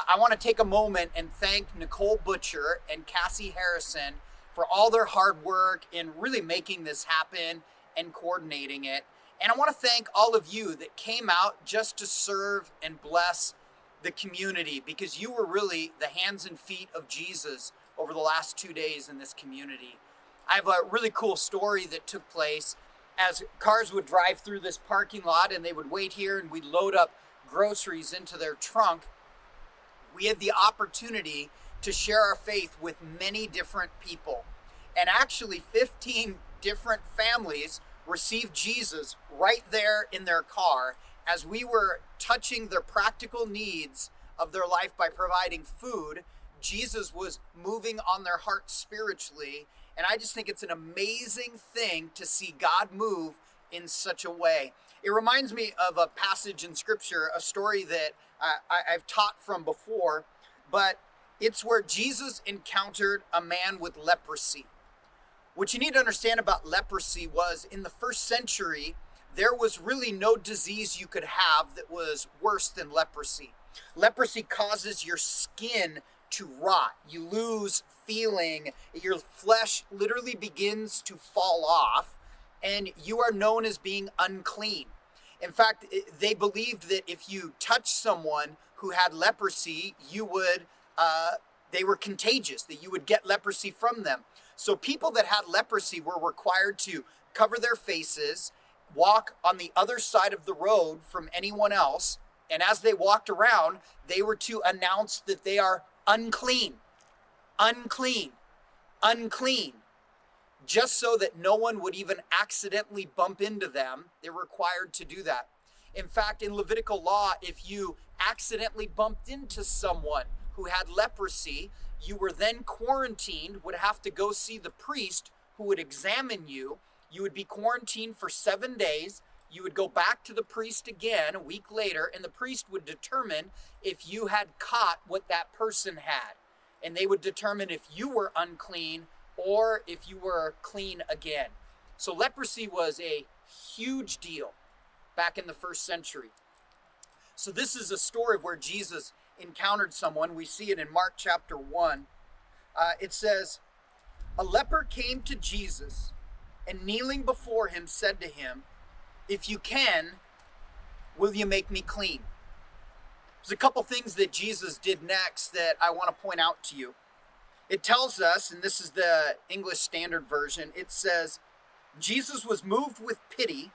I want to take a moment and thank Nicole Butcher and Cassie Harrison for all their hard work in really making this happen and coordinating it. And I want to thank all of you that came out just to serve and bless the community, because you were really the hands and feet of Jesus over the last 2 days in this community. I have a really cool story that took place as cars would drive through this parking lot and they would wait here and we'd load up groceries into their trunk. We had the opportunity to share our faith with many different people. And actually 15 different families received Jesus right there in their car as we were touching their practical needs of their life by providing food. Jesus was moving on their hearts spiritually. And I just think it's an amazing thing to see God move in such a way. It reminds me of a passage in Scripture, a story that I've taught from before, but it's where Jesus encountered a man with leprosy. What you need to understand about leprosy was in the first century, there was really no disease you could have that was worse than leprosy. Leprosy causes your skin to rot. You lose feeling. Your flesh literally begins to fall off, and you are known as being unclean. In fact, they believed that if you touched someone who had leprosy, they were contagious, that you would get leprosy from them. So people that had leprosy were required to cover their faces, walk on the other side of the road from anyone else, and as they walked around, they were to announce that they are unclean, unclean, unclean. Just so that no one would even accidentally bump into them, they're required to do that. In fact, in Levitical law, if you accidentally bumped into someone who had leprosy, you were then quarantined, would have to go see the priest who would examine you. You would be quarantined for 7 days. You would go back to the priest again a week later, and the priest would determine if you had caught what that person had. And they would determine if you were unclean or if you were clean again. So leprosy was a huge deal back in the first century. So this is a story where Jesus encountered someone. We see it in Mark chapter 1. It says, "A leper came to Jesus and kneeling before him said to him, 'If you can, will you make me clean?'" There's a couple things that Jesus did next that I want to point out to you. It tells us, and this is the English Standard Version, it says, "Jesus was moved with pity.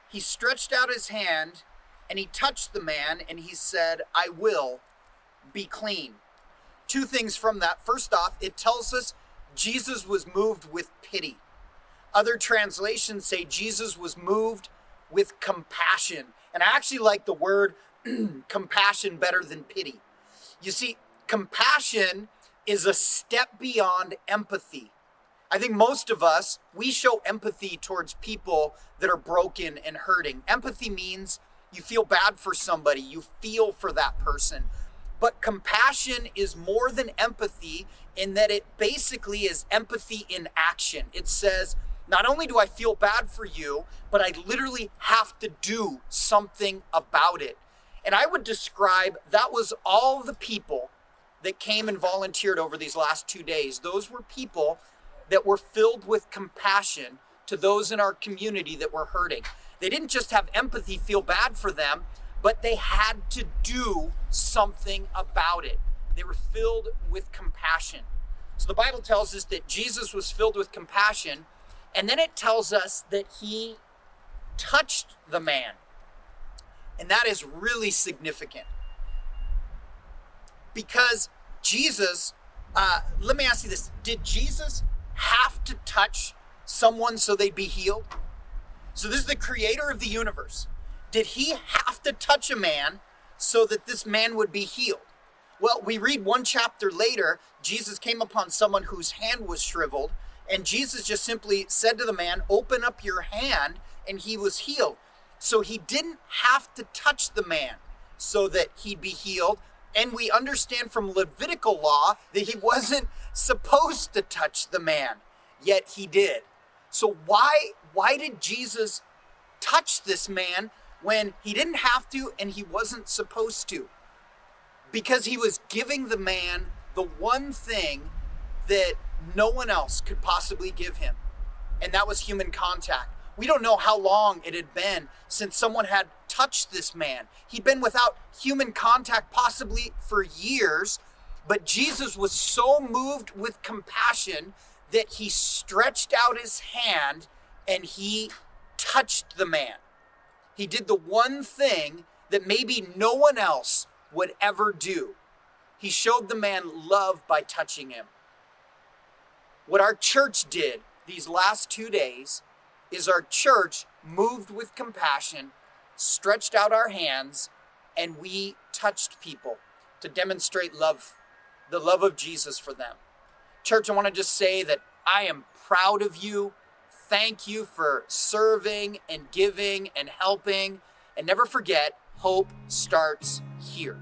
He stretched out his hand and he touched the man and he said, 'I will be clean.'" Two things from that. First off, it tells us Jesus was moved with pity. Other translations say Jesus was moved with compassion. And I actually like the word compassion better than pity. You see, compassion is a step beyond empathy. I think most of us, we show empathy towards people that are broken and hurting. Empathy means you feel bad for somebody, you feel for that person. But compassion is more than empathy in that it basically is empathy in action. It says, not only do I feel bad for you, but I literally have to do something about it. And I would describe that was all the people that came and volunteered over these last 2 days. Those were people that were filled with compassion to those in our community that were hurting. They didn't just have empathy, feel bad for them, but they had to do something about it. They were filled with compassion. So the Bible tells us that Jesus was filled with compassion, and then it tells us that he touched the man. And that is really significant. Because Jesus, let me ask you this. Did Jesus have to touch someone so they'd be healed? So this is the creator of the universe. Did he have to touch a man so that this man would be healed? Well, we read one chapter later, Jesus came upon someone whose hand was shriveled, and Jesus just simply said to the man, "Open up your hand," and he was healed. So he didn't have to touch the man so that he'd be healed. And we understand from Levitical law that he wasn't supposed to touch the man, yet he did. So why did Jesus touch this man when he didn't have to and he wasn't supposed to? because he was giving the man the one thing that no one else could possibly give him, and that was human contact. We don't know how long it had been since someone had touched this man. He'd been without human contact possibly for years, but Jesus was so moved with compassion that he stretched out his hand and he touched the man. He did the one thing that maybe no one else would ever do. He showed the man love by touching him. What our church did these last 2 days is our church moved with compassion, stretched out our hands, and we touched people to demonstrate love, the love of Jesus for them. Church, I want to just say that I am proud of you. Thank you for serving and giving and helping. And never forget, hope starts here.